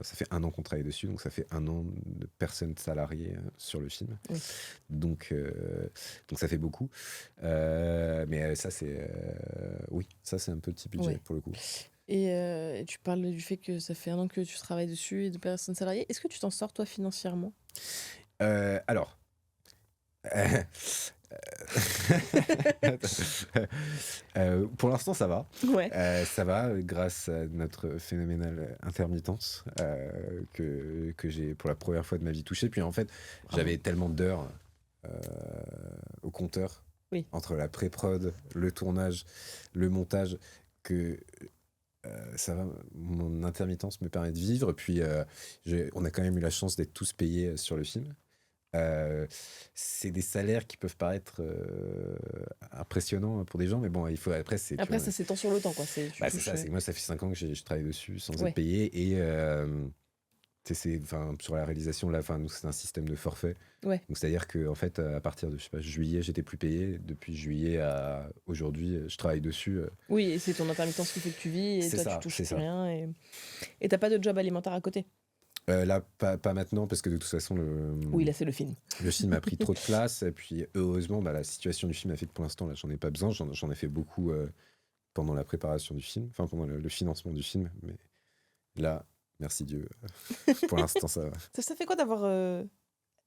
ça fait 1 an qu'on travaille dessus, donc ça fait 1 an de personnes salariées sur le film. Oui. Donc ça fait beaucoup. Mais ça, c'est. Oui, ça, c'est un petit budget pour le coup. Et tu parles du fait que ça fait 1 an que tu travailles dessus et de personnes salariées. Est-ce que tu t'en sors, toi, financièrement? Alors. Pour l'instant, ça va. Ouais. Ça va grâce à notre phénoménale intermittence que j'ai pour la première fois de ma vie touché. Puis en fait, j'avais tellement d'heures au compteur entre la pré-prod, le tournage, le montage que ça va, mon intermittence me permet de vivre. Puis on a quand même eu la chance d'être tous payés sur le film. C'est des salaires qui peuvent paraître impressionnants pour des gens, mais bon, il faut après Ça s'étend sur le temps, quoi. C'est ça. C'est moi, ça fait 5 ans que je travaille dessus sans être payé, et sur la réalisation là, nous, c'est un système de forfait. Ouais. Donc c'est-à-dire que en fait, à partir de juillet, j'étais plus payé. Depuis juillet à aujourd'hui, je travaille dessus. Oui, et c'est ton intermittence qui fait que tu vis, et toi, tu touches plus rien, et t'as pas de job alimentaire à côté? Là, pas maintenant, parce que de toute façon, oui, là, c'est le film. Le film a pris trop de place, et puis heureusement, la situation du film a fait que pour l'instant, là, j'en ai pas besoin. J'en ai fait beaucoup pendant la préparation du film, enfin pendant le financement du film, mais là, merci Dieu, pour l'instant, ça va. Ça fait quoi d'avoir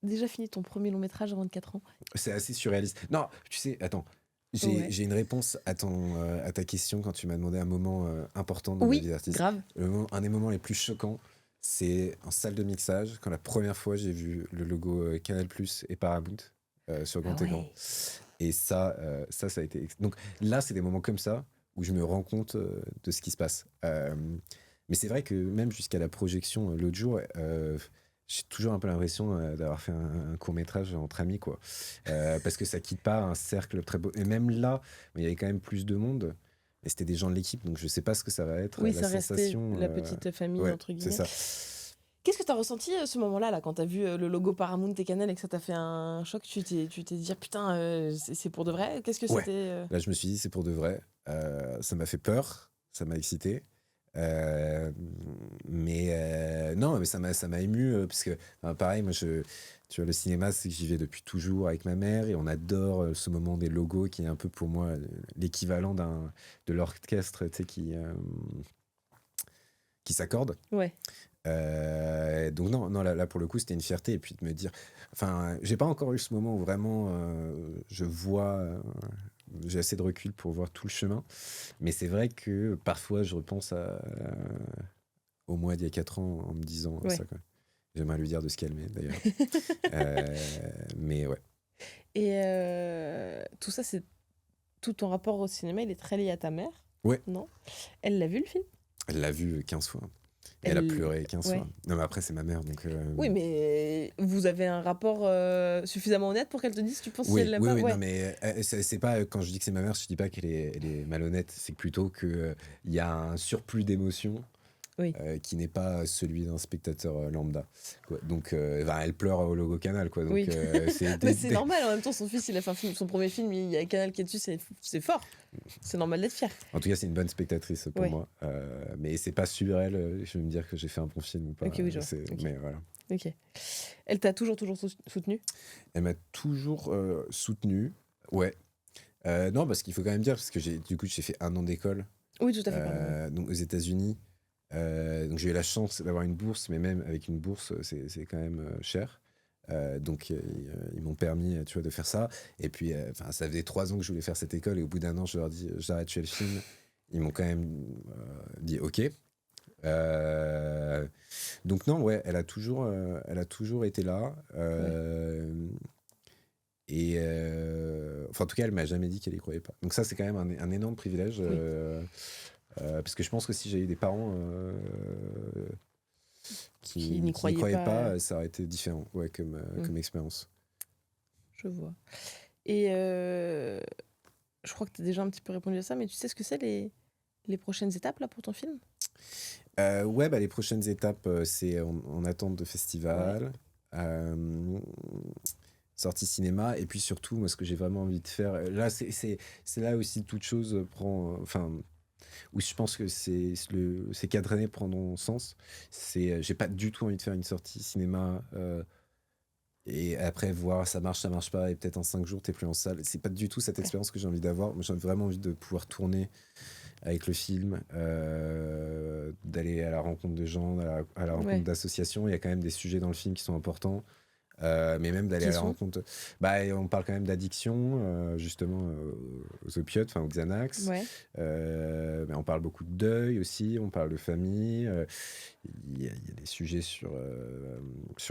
déjà fini ton premier long métrage à 24 ans? C'est assez surréaliste. Non, tu sais, attends. J'ai une réponse à ta question quand tu m'as demandé un moment important dans la vie d'artiste. Grave. Un des moments les plus choquants, c'est en salle de mixage, quand la première fois j'ai vu le logo Canal+ et Paramount sur grand écran. Et ça a été... Donc là, c'est des moments comme ça où je me rends compte de ce qui se passe. Mais c'est vrai que même jusqu'à la projection l'autre jour, j'ai toujours un peu l'impression d'avoir fait un court-métrage entre amis, quoi. Parce que ça quitte pas un cercle très beau. Et même là, il y avait quand même plus de monde. Et c'était des gens de l'équipe, donc je sais pas ce que ça va être. Oui, la ça sensation, restait la petite famille, ouais, entre guillemets. c'est ça. Qu'est-ce que tu as ressenti ce moment-là, là, quand tu as vu le logo Paramount et Canal et que ça t'a fait un choc? Tu t'es dit, putain, c'est pour de vrai? Qu'est-ce que c'était Là, je me suis dit, c'est pour de vrai. Ça m'a fait peur, ça m'a excité. Non, mais ça m'a ému parce que pareil, moi, tu vois, le cinéma, c'est que j'y vais depuis toujours avec ma mère et on adore ce moment des logos qui est un peu pour moi l'équivalent de l'orchestre, tu sais, qui s'accorde. Ouais. Donc non, là pour le coup, c'était une fierté et puis de me dire, enfin, j'ai pas encore eu ce moment où vraiment je vois. J'ai assez de recul pour voir tout le chemin. Mais c'est vrai que parfois, je repense au mois d'il y a 4 ans en me disant ça. Quoi. J'aimerais lui dire de se calmer, d'ailleurs. Mais ouais. Et tout ça, c'est tout ton rapport au cinéma, il est très lié à ta mère? Ouais. Non? Elle l'a vu, le film? Elle l'a vu 15 fois. Elle a pleuré 15 fois. Non, mais après, c'est ma mère, donc... Oui, mais vous avez un rapport suffisamment honnête pour qu'elle te dise, tu penses, si elle l'a pas? Oui, non, mais c'est pas... Quand je dis que c'est ma mère, je dis pas qu'elle est malhonnête. C'est plutôt qu'il y a un surplus d'émotions qui n'est pas celui d'un spectateur lambda. Quoi. Donc, elle pleure au logo Canal, quoi. Donc, mais c'est normal, en même temps, son fils, il a fait son premier film, il y a Canal qui est dessus, c'est fort. C'est normal d'être fier. En tout cas, c'est une bonne spectatrice pour moi. Mais c'est pas sur elle, je vais me dire que j'ai fait un bon film ou pas. Ok, oui, je vois. Mais voilà. Ok. Elle t'a toujours soutenu? Elle m'a toujours soutenu, ouais. Non, parce qu'il faut quand même dire, parce que j'ai fait 1 an d'école. Oui, tout à fait. Donc aux États-Unis. Donc j'ai eu la chance d'avoir une bourse, mais même avec une bourse, c'est quand même cher. Donc ils m'ont permis, tu vois, de faire ça. Et puis, ça faisait 3 ans que je voulais faire cette école, et au bout d'1 an, je leur dis, j'arrête, je fais le film. Ils m'ont quand même dit OK. Donc non, ouais, elle a toujours été là. Et en tout cas, elle m'a jamais dit qu'elle y croyait pas. Donc ça, c'est quand même un énorme privilège. Parce que je pense que si j'avais eu des parents qui n'y croyaient pas, ça aurait été différent comme expérience. Je vois. Et je crois que tu as déjà un petit peu répondu à ça, mais tu sais ce que c'est les prochaines étapes là, pour ton film? Les prochaines étapes, c'est en attente de festival, sortie cinéma, et puis surtout, moi, ce que j'ai vraiment envie de faire, là, c'est là aussi toute chose prend... où je pense que ces 4 années prendront sens. J'ai pas du tout envie de faire une sortie cinéma et après voir ça marche pas, et peut-être en 5 jours t'es plus en salle. C'est pas du tout cette expérience que j'ai envie d'avoir. Moi, j'ai vraiment envie de pouvoir tourner avec le film, d'aller à la rencontre de gens, à la rencontre d'associations. Il y a quand même des sujets dans le film qui sont importants. Mais même d'aller à la rencontre. On parle quand même d'addiction, justement, aux opioïdes, aux Xanax. Mais on parle beaucoup de deuil aussi, on parle de famille. Il y a des sujets sur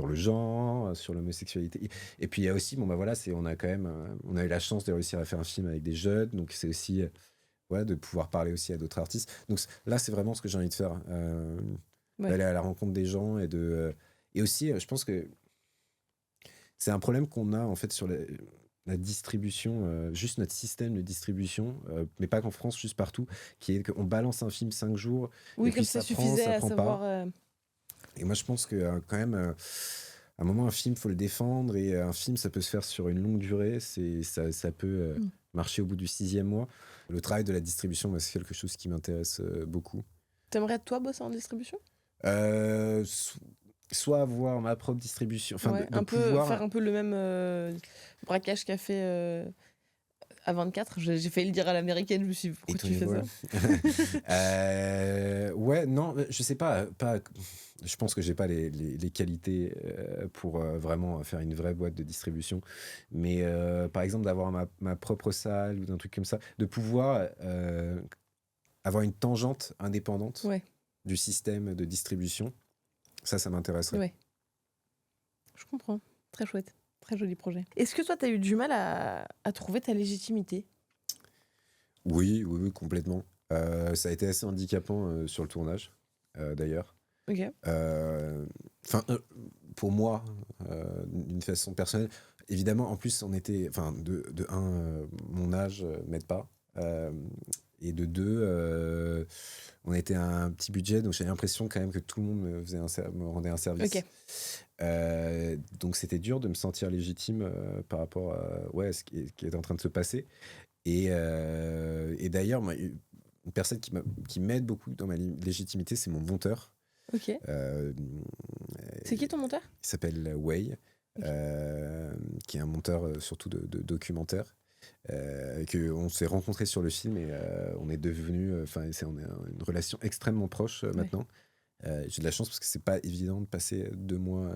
le genre, sur l'homosexualité. Et puis il y a aussi, on a eu la chance de réussir à faire un film avec des jeunes, donc c'est aussi de pouvoir parler aussi à d'autres artistes. Donc là, c'est vraiment ce que j'ai envie de faire, d'aller à la rencontre des gens et aussi, je pense que c'est un problème qu'on a en fait sur la distribution, juste notre système de distribution, mais pas qu'en France, juste partout, qui est qu'on balance un film 5 jours, et puis ça prend, ça prend pas. Et moi, je pense que quand même, à un moment, un film, faut le défendre, et un film, ça peut se faire sur une longue durée, ça peut marcher au bout du 6e mois. Le travail de la distribution, c'est quelque chose qui m'intéresse beaucoup. T'aimerais, toi, bosser en distribution? Soit avoir ma propre distribution, faire un peu le même braquage qu'a fait à 24. J'ai failli le dire à l'américaine, je me suis dit, pourquoi tu fais ça? Ouais, non, je sais pas. Je pense que j'ai pas les qualités pour vraiment faire une vraie boîte de distribution. Mais par exemple, d'avoir ma propre salle ou d'un truc comme ça, de pouvoir avoir une tangente indépendante du système de distribution, ça m'intéresserait. Ouais. Je comprends. Très chouette. Très joli projet. Est-ce que toi, tu as eu du mal à trouver ta légitimité ? Oui, complètement. Ça a été assez handicapant sur le tournage, d'ailleurs. Ok. Pour moi, d'une façon personnelle, évidemment, en plus, on était, mon âge m'aide pas, et de deux, on était à un petit budget, donc j'avais l'impression quand même que tout le monde me rendait un service. Ok. Donc c'était dur de me sentir légitime par rapport à ce qui est en train de se passer. Et d'ailleurs, une personne qui m'aide beaucoup dans ma légitimité, c'est mon monteur. Ok. C'est qui ton monteur ? Il s'appelle Wei, qui est un monteur surtout de documentaires. On s'est rencontrés sur le film et on est devenus, on a une relation extrêmement proche maintenant. J'ai de la chance parce que c'est pas évident de passer 2 mois,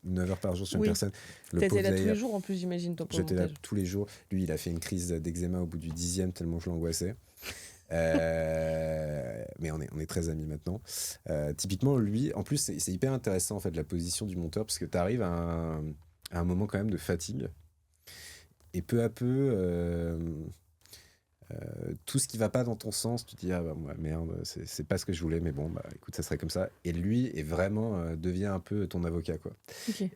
9 heures par jour sur une personne. T'étais là tous les jours en plus, j'imagine, toi, pour J'étais là tous les jours. Lui, il a fait une crise d'eczéma au bout du 10e tellement je l'angoissais. Mais on est très amis maintenant. Typiquement, lui, en plus, c'est hyper intéressant en fait la position du monteur parce que tu arrives à un moment quand même de fatigue et peu à peu. Tout ce qui va pas dans ton sens, tu te dis merde, c'est pas ce que je voulais, mais bon, écoute, ça serait comme ça. Et lui est vraiment devient un peu ton avocat, quoi. Okay.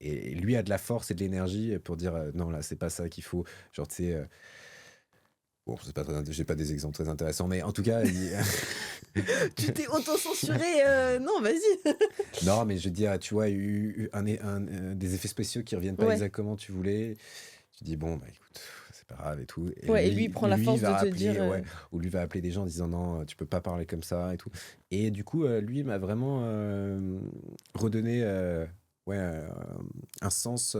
Et lui a de la force et de l'énergie pour dire non, là, c'est pas ça qu'il faut. Genre, tu sais. Bon, j'ai pas des exemples très intéressants, mais en tout cas. Tu t'es auto-censuré, non, vas-y. Non, mais je veux dire, tu vois, eu des effets spéciaux qui reviennent pas exactement comme tu voulais. Tu dis, bon, écoute, c'est pas grave et tout. Et lui, il prend la force de te dire. Ou lui va appeler des gens en disant, non, tu peux pas parler comme ça et tout. Et du coup, lui m'a vraiment redonné un sens.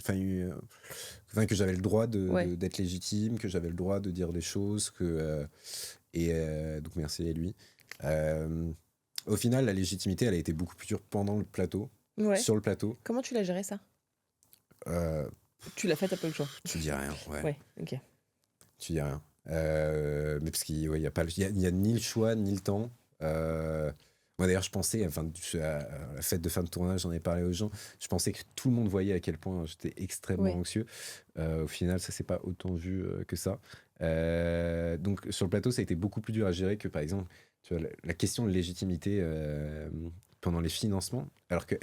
Que j'avais le droit d'être légitime, que j'avais le droit de dire des choses, donc merci à lui. Au final, la légitimité, elle a été beaucoup plus dure pendant le plateau, sur le plateau. Comment tu l'as géré ça ? Tu l'as fait, t'as pas le choix. Tu dis rien, ouais. Ok. Tu dis rien. Mais parce qu'il y a ni le choix, ni le temps. Moi d'ailleurs, je pensais, à la fête de fin de tournage, j'en ai parlé aux gens, je pensais que tout le monde voyait à quel point j'étais extrêmement anxieux. Au final, ça s'est pas autant vu que ça. Donc sur le plateau, ça a été beaucoup plus dur à gérer que par exemple, tu vois, la question de légitimité pendant les financements, alors que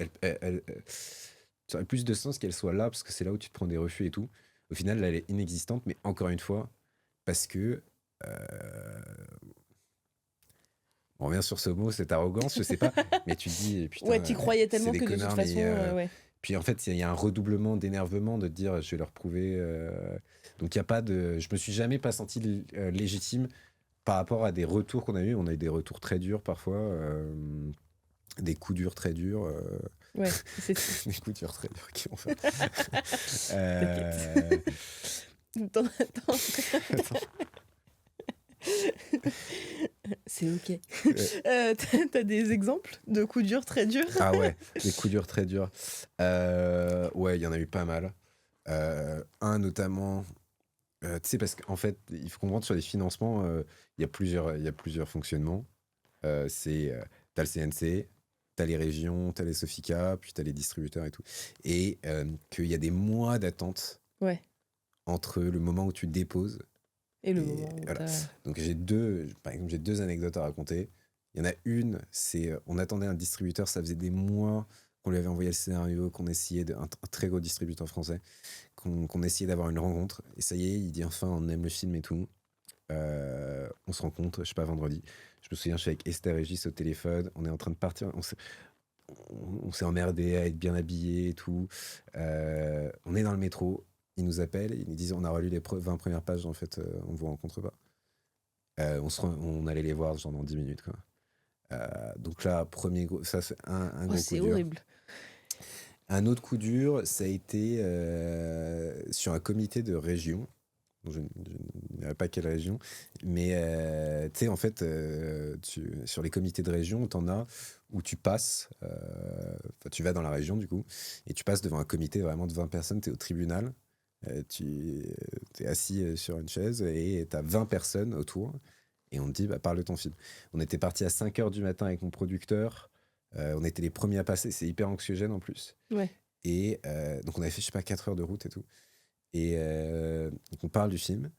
ça aurait plus de sens qu'elle soit là, parce que c'est là où tu te prends des refus et tout. Au final, là, elle est inexistante, mais encore une fois, parce que... On revient sur ce mot, cette arrogance, je sais pas, mais tu te dis... Putain, tu croyais tellement que de toute façon... Puis en fait, il y a un redoublement d'énervement de te dire, je vais leur prouver... Donc il n'y a pas de... Je me suis jamais pas senti légitime par rapport à des retours qu'on a eu. On a eu des retours très durs parfois, des coups durs très durs... c'est des coups durs très durs qui ont fait. C'est ok. T'as des exemples de coups durs très durs ? Ah ouais, des coups durs très durs. Ouais, il y en a eu pas mal. Un notamment, tu sais, parce qu'en fait, il faut comprendre sur les financements, il y a plusieurs fonctionnements. T'as le CNC, t'as les régions, t'as les Sofica, puis t'as les distributeurs et tout. Et qu'il y a des mois d'attente entre le moment où tu déposes et le moment où Donc j'ai deux anecdotes à raconter. Il y en a une, c'est on attendait un distributeur, ça faisait des mois qu'on lui avait envoyé le scénario, qu'on essayait un très gros distributeur français, qu'on essayait d'avoir une rencontre. Et ça y est, il dit enfin on aime le film et tout. On se rencontre, je sais pas, vendredi. Je me souviens, je suis avec Esther Régis au téléphone, on est en train de partir, on s'est emmerdé à être bien habillé et tout. On est dans le métro. Ils nous appellent, ils nous disent on a relu les 20 premières pages, en fait, on ne vous rencontre pas. On allait les voir genre dans 10 minutes. Quoi. Donc là, premier gros, ça c'est un gros coup c'est dur. horrible. Un autre coup dur, ça a été sur un comité de région. Je ne dirais pas quelle région, mais tu sais, en fait, sur les comités de région, t'en as où tu passes, tu vas dans la région du coup, et tu passes devant un comité vraiment de 20 personnes, tu es au tribunal, tu es assis sur une chaise et tu as 20 personnes autour, et on te dit, bah, parle de ton film. On était parti à 5 h du matin avec mon producteur, on était les premiers à passer, c'est hyper anxiogène en plus. Ouais. Et donc on avait fait, je sais pas, 4 heures de route et tout. Et donc on parle du film.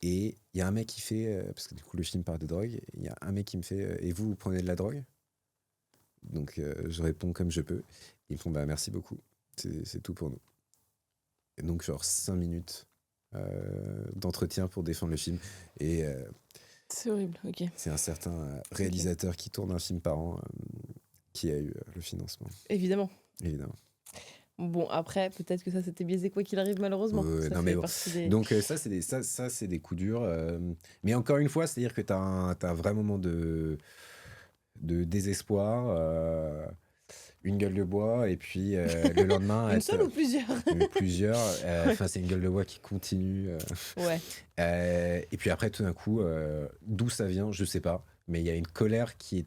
Et il y a un mec qui fait, parce que du coup le film parle de drogue, il y a un mec qui me fait, et vous prenez de la drogue? Donc je réponds comme je peux. Ils me font, bah merci beaucoup, c'est tout pour nous. Et donc genre 5 minutes d'entretien pour défendre le film. Et c'est horrible, ok. c'est un certain réalisateur qui tourne un film par an qui a eu le financement. Évidemment. Bon, après, peut-être que ça s'était biaisé quoi qu'il arrive, malheureusement. Non, mais bon. Donc ça, c'est des coups durs. Mais encore une fois, c'est-à-dire que tu as un vrai moment de désespoir, une gueule de bois, et puis le lendemain... Une seule ou plusieurs? Plusieurs. Enfin, c'est une gueule de bois qui continue. Ouais. Et puis après, tout d'un coup, d'où ça vient, je sais pas. Mais il y a une colère qui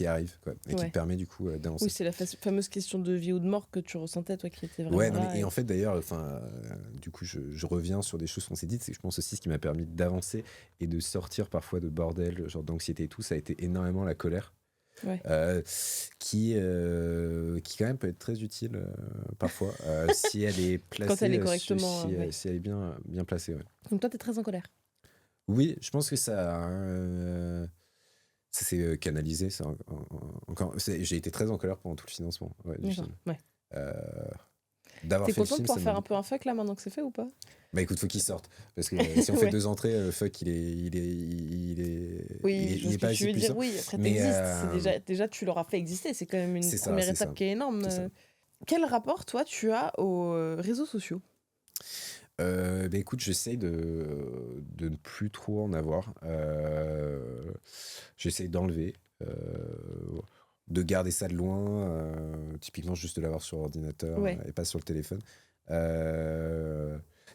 arrive, quoi, et qui te permet du coup d'avancer. Oui, c'est la fameuse question de vie ou de mort que tu ressentais, toi, qui était vraiment là. Et en fait, d'ailleurs, du coup, je reviens sur des choses qu'on s'est dites. C'est que je pense aussi ce qui m'a permis d'avancer et de sortir parfois de bordel, genre d'anxiété et tout, ça a été énormément la colère. Ouais. Qui quand même peut être très utile parfois si elle est placée, quand elle est correctement, si elle est bien placée. Ouais. Donc toi, t'es très en colère? Oui, je pense que ça s'est canalisé. J'ai été très en colère pendant tout le financement du film. Ouais. D'avoir T'es fait content de pouvoir faire un peu un fuck là maintenant que c'est fait ou pas? Bah écoute, faut qu'il sorte, parce que si on fait 2 entrées, le fuck il est pas assez puissant. Oui, après t'existes, déjà tu l'auras fait exister, c'est quand même une première étape qui est énorme. Quel rapport toi tu as aux réseaux sociaux? Bah écoute, j'essaye de ne plus trop en avoir. J'essaye d'enlever, de garder ça de loin, typiquement juste de l'avoir sur ordinateur et pas sur le téléphone.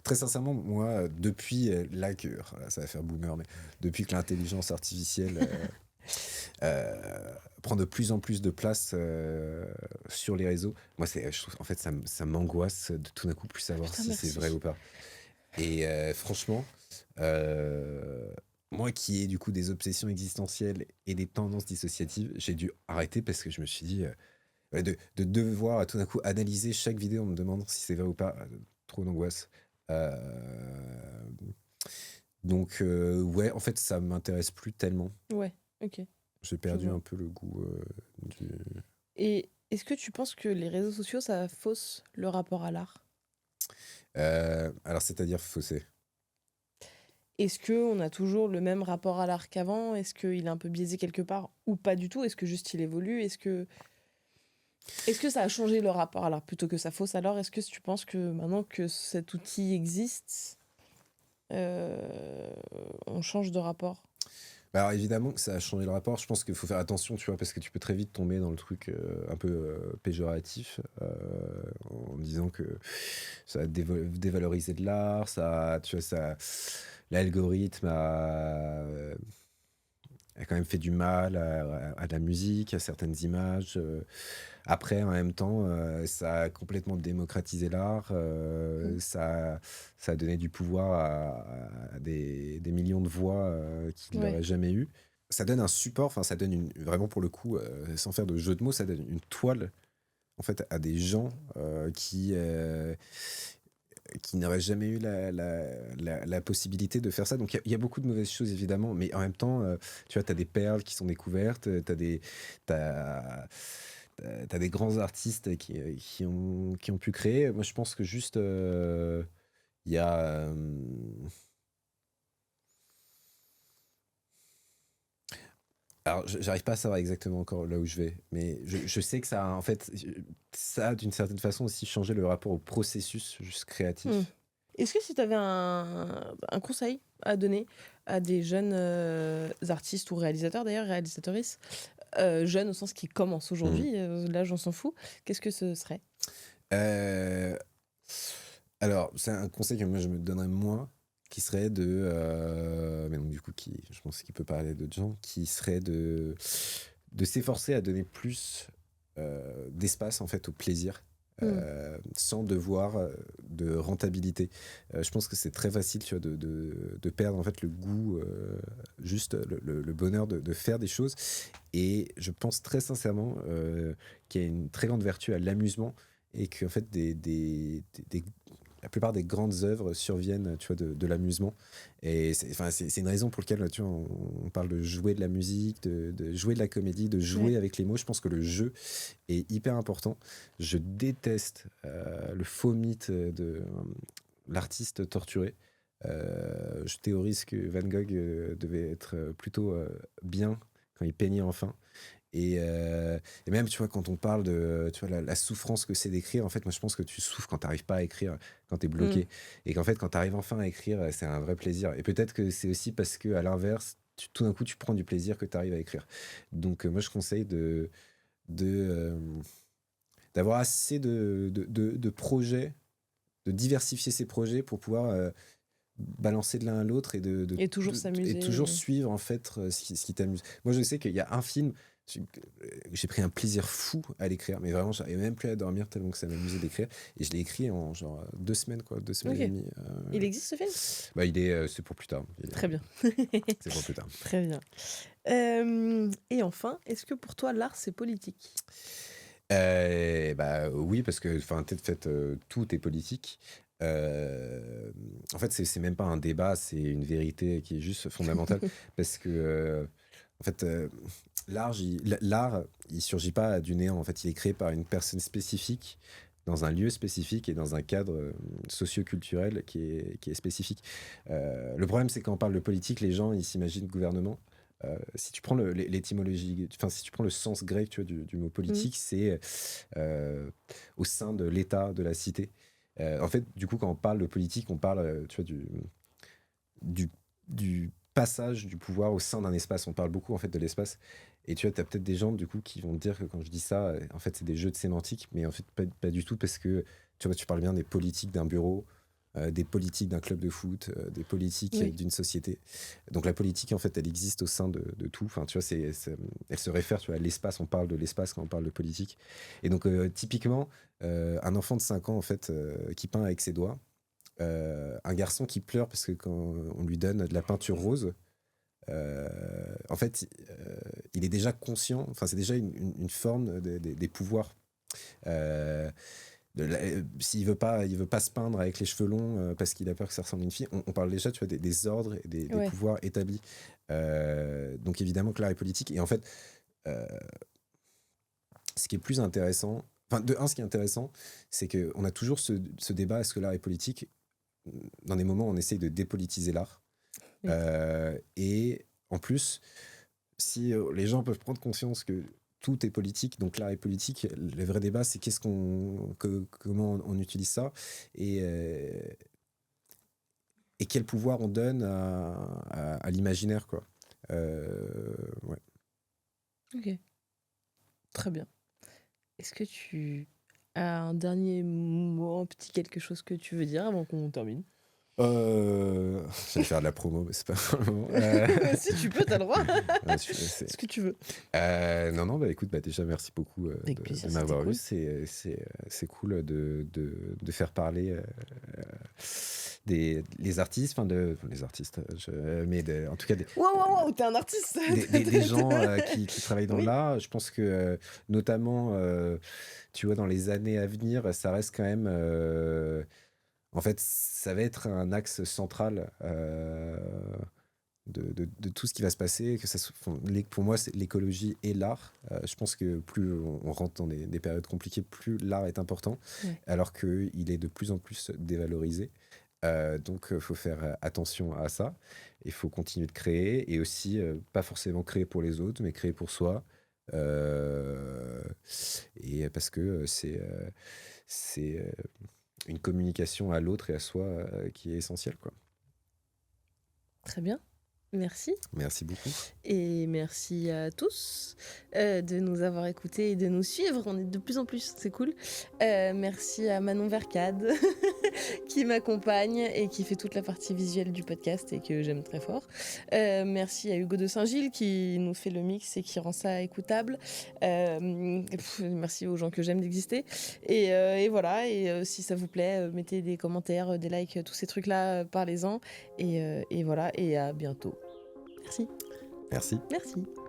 Très sincèrement, moi, depuis ça va faire boomer, mais depuis que l'intelligence artificielle prend de plus en plus de place sur les réseaux, moi, je trouve, en fait, ça m'angoisse de tout d'un coup plus savoir si c'est vrai ou pas. Et franchement, moi qui ai du coup des obsessions existentielles et des tendances dissociatives, j'ai dû arrêter parce que je me suis dit de devoir tout d'un coup analyser chaque vidéo en me demandant si c'est vrai ou pas, trop d'angoisse. Donc ouais, en fait ça m'intéresse plus tellement. Ouais, ok. J'ai perdu un peu le goût du... Et est-ce que tu penses que les réseaux sociaux ça fausse le rapport à l'art? Alors c'est-à-dire fausser? Est-ce qu'on a toujours le même rapport à l'art qu'avant? Est-ce qu'il est un peu biaisé quelque part ou pas du tout? Est-ce que juste il évolue? Est-ce que ça a changé le rapport à l'art plutôt que ça fausse? Alors est-ce que tu penses que maintenant que cet outil existe, on change de rapport? Alors évidemment que ça a changé le rapport. Je pense qu'il faut faire attention, tu vois, parce que tu peux très vite tomber dans le truc un peu péjoratif en disant que ça a dévalorisé de l'art, tu vois, l'algorithme a quand même fait du mal à la musique, à certaines images. Après, en même temps, ça a complètement démocratisé l'art. Ça a donné du pouvoir à des millions de voix qui ne l'auraient jamais eu. Ça donne un support, ça donne vraiment pour le coup, sans faire de jeu de mots, ça donne une toile en fait à des gens qui n'auraient jamais eu la possibilité de faire ça. Donc il y a beaucoup de mauvaises choses évidemment, mais en même temps, tu vois, tu as des perles qui sont découvertes, t'as des grands artistes qui ont pu créer. Moi, je pense que juste, il y a... Alors, j'arrive pas à savoir exactement encore là où je vais, mais je sais que ça a d'une certaine façon aussi changé le rapport au processus juste créatif. Est-ce que si tu avais un conseil à donner à des jeunes artistes ou réalisateurs, d'ailleurs, réalisatrices, jeunes au sens qui commencent aujourd'hui, l'âge on s'en fout, qu'est-ce que ce serait? Euh, Alors, c'est un conseil que moi je me donnerais moi, qui serait mais donc du coup, je pense qu'il peut parler d'autres gens, qui serait de s'efforcer à donner plus d'espace en fait au plaisir. Sans devoir de rentabilité. Je pense que c'est très facile, tu vois, de perdre en fait le goût, juste le bonheur de faire des choses. Et je pense très sincèrement qu'il y a une très grande vertu à l'amusement et qu'en fait la plupart des grandes œuvres surviennent, tu vois, de l'amusement. Et c'est une raison pour laquelle, tu vois, on parle de jouer de la musique, de jouer de la comédie, de jouer avec les mots. Je pense que le jeu est hyper important. Je déteste le faux mythe de l'artiste torturé. Je théorise que Van Gogh devait être plutôt bien quand il peignait enfin. Et même, tu vois, quand on parle de tu vois, la souffrance que c'est d'écrire, en fait, moi, je pense que tu souffres quand tu n'arrives pas à écrire, quand tu es bloqué. Et qu'en fait, quand tu arrives enfin à écrire, c'est un vrai plaisir. Et peut-être que c'est aussi parce que à l'inverse, tout d'un coup, tu prends du plaisir que tu arrives à écrire. Donc, moi, je conseille de, d'avoir assez de projets, de diversifier ses projets pour pouvoir balancer de l'un à l'autre Et toujours s'amuser. et toujours suivre en fait ce qui t'amuse. Moi, je sais qu'il y a un film, j'ai pris un plaisir fou à l'écrire, mais vraiment, j'arrivais même plus à dormir tellement que ça m'amusait d'écrire. Et je l'ai écrit en genre 2 semaines, quoi, 2 semaines et demie. Il existe ce film? Bah, c'est pour plus tard. Très bien. C'est pour plus tard. Très bien. Et enfin, est-ce que pour toi, l'art, c'est politique? Bah oui, parce que tout est politique. En fait, c'est même pas un débat, c'est une vérité qui est juste fondamentale. Parce que, en fait, l'art, il surgit pas du néant. En fait, il est créé par une personne spécifique, dans un lieu spécifique et dans un cadre socio-culturel qui est spécifique. Le problème, c'est quand on parle de politique, les gens, ils s'imaginent gouvernement. Si tu prends l'étymologie, enfin, si tu prends le sens grec, tu vois, du mot politique, c'est au sein de l'État, de la cité. En fait, du coup, quand on parle de politique, on parle, tu vois, du, du passage du pouvoir au sein d'un espace. On parle beaucoup, en fait, de l'espace. Et tu vois, tu as peut-être des gens, du coup, qui vont te dire que quand je dis ça, en fait, c'est des jeux de sémantique, mais en fait, pas du tout, parce que, tu vois, tu parles bien des politiques d'un bureau, des politiques d'un club de foot, des politiques d'une société. Donc la politique, en fait, elle existe au sein de tout. Enfin, tu vois, elle se réfère, tu vois, à l'espace. On parle de l'espace quand on parle de politique. Et donc, typiquement, un enfant de 5 ans, en fait, qui peint avec ses doigts, un garçon qui pleure parce que quand on lui donne de la peinture rose, en fait, il est déjà conscient, enfin, c'est déjà une forme des pouvoirs. S'il veut pas, il veut pas se peindre avec les cheveux longs parce qu'il a peur que ça ressemble à une fille. On parle déjà, tu vois, des ordres et des pouvoirs établis. Donc évidemment que l'art est politique. Et en fait, ce qui est plus intéressant, ce qui est intéressant, c'est qu'on a toujours ce débat, est-ce que l'art est politique? Dans des moments où on essaye de dépolitiser l'art. Et en plus, si les gens peuvent prendre conscience que tout est politique, donc l'art est politique, le vrai débat, c'est comment on utilise ça et quel pouvoir on donne à l'imaginaire, quoi. Ouais. Ok. Très bien. Est-ce que tu as un dernier mot, un petit quelque chose que tu veux dire avant qu'on termine? Je vais faire de la promo, mais c'est pas vraiment. Si tu peux, t'as le droit. Ce que tu veux. Non, bah écoute, déjà merci beaucoup de m'avoir eu. Cool. C'est cool de faire parler les artistes, les artistes, en tout cas Waouh, t'es un artiste. des gens qui travaillent dans l'art. Je pense que notamment, tu vois, dans les années à venir, ça reste quand même. En fait, ça va être un axe central de tout ce qui va se passer. Pour moi, c'est l'écologie et l'art. Je pense que plus on rentre dans des périodes compliquées, plus l'art est important, alors qu'il est de plus en plus dévalorisé. Donc, il faut faire attention à ça. Il faut continuer de créer et aussi, pas forcément créer pour les autres, mais créer pour soi. Et parce que c'est une communication à l'autre et à soi qui est essentielle, quoi. Très bien. Merci. Merci beaucoup. Et merci à tous de nous avoir écoutés et de nous suivre. On est de plus en plus, c'est cool. Merci à Manon Vercade qui m'accompagne et qui fait toute la partie visuelle du podcast et que j'aime très fort. Merci à Hugo de Saint-Gilles qui nous fait le mix et qui rend ça écoutable. Merci aux gens que j'aime d'exister. Et voilà, et si ça vous plaît, mettez des commentaires, des likes, tous ces trucs-là, parlez-en. Et voilà, et à bientôt. Merci. Merci. Merci.